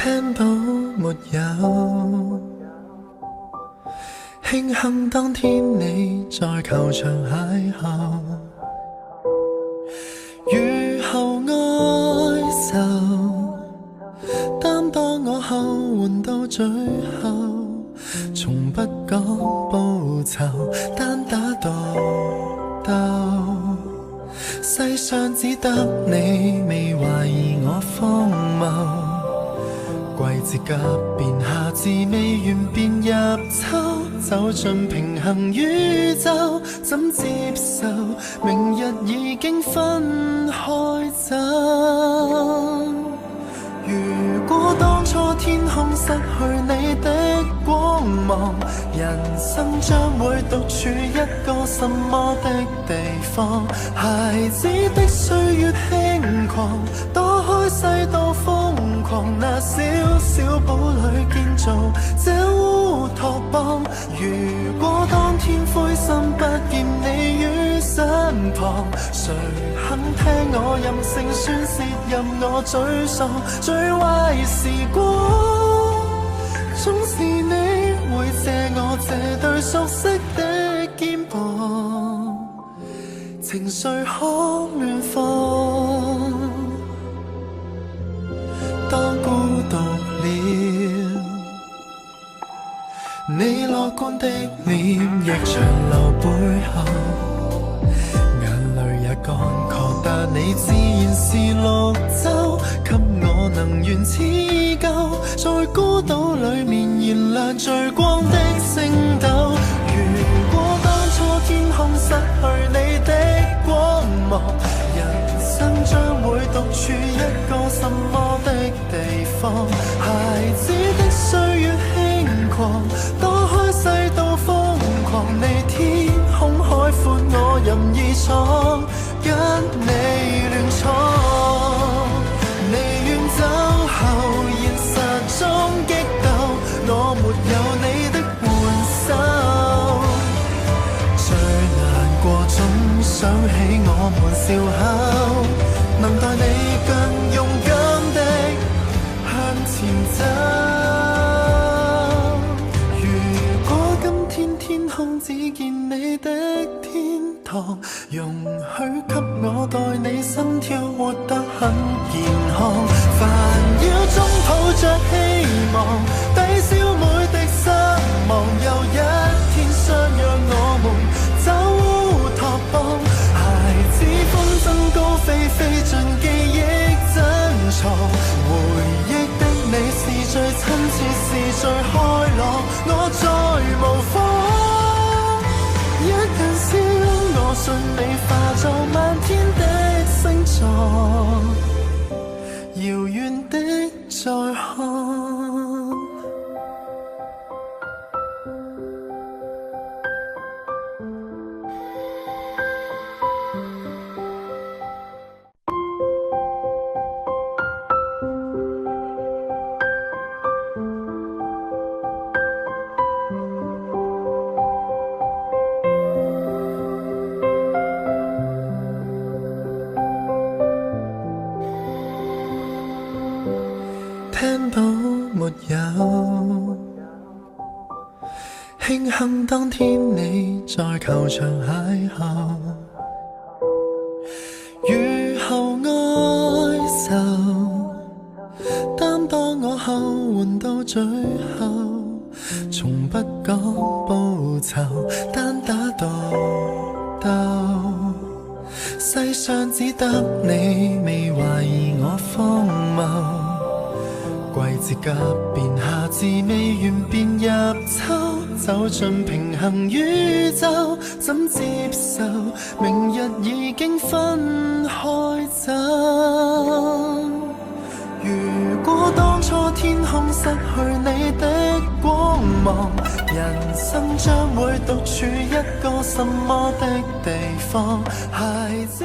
聽到沒有？慶幸當天你在球場邂逅，雨後哀愁，擔當我後援到最後，從不講報酬，單打獨鬥，世上只得你未懷疑我荒謬。季節急變，夏至未完便入秋，走進平衡宇宙，怎接受明日已經分開走？如果當初天空失去你的光芒，人生將會獨處一個什麼的地方？孩子的歲月輕狂，躲開世道瘋狂，那小小堡壘建造這烏托邦。如果當天灰心不見你於身旁，誰肯聽我任性宣泄，任我沮喪？最壞時光總是你會借我這對熟悉的肩膀，情緒可亂放。當孤獨了，你樂觀的臉亦長留背後，眼淚也乾涸，但你自然是綠洲，給我能源似舊，在孤島裡面燃亮最光的星斗。如果當初天空失去你的光芒，人生將會獨處一個什麼的地方？孩子的歲月輕狂，躲開世道瘋狂，你天空海闊，我任意闖，跟你亂闖。你遠走後，現實中激鬥，我沒有你的援手。最難過總想起我們笑口，能待你更勇敢的向前走。如果今天天空只見你的天堂，容許給我代你心跳活得很健康。煩擾中抱着希望，抵消每滴失望，又一天相約我們走烏托邦。孩子風箏高飛，飛進記憶珍藏，回憶的你是最親切，是最開朗，我再模仿一人笑，我信你化作漫天的星座，遙遠的再看。聽到沒有？慶幸當天你在球場邂逅，雨後哀愁，擔當我後援到最後，從不講報酬，單打獨鬥，世上只得你未懷疑我荒謬。季節急變，夏至未完便入秋，走進平衡宇宙，怎接受明日已經分開走？如果當初天空失去你的光芒，人生將會獨處一個什麼的地方？孩子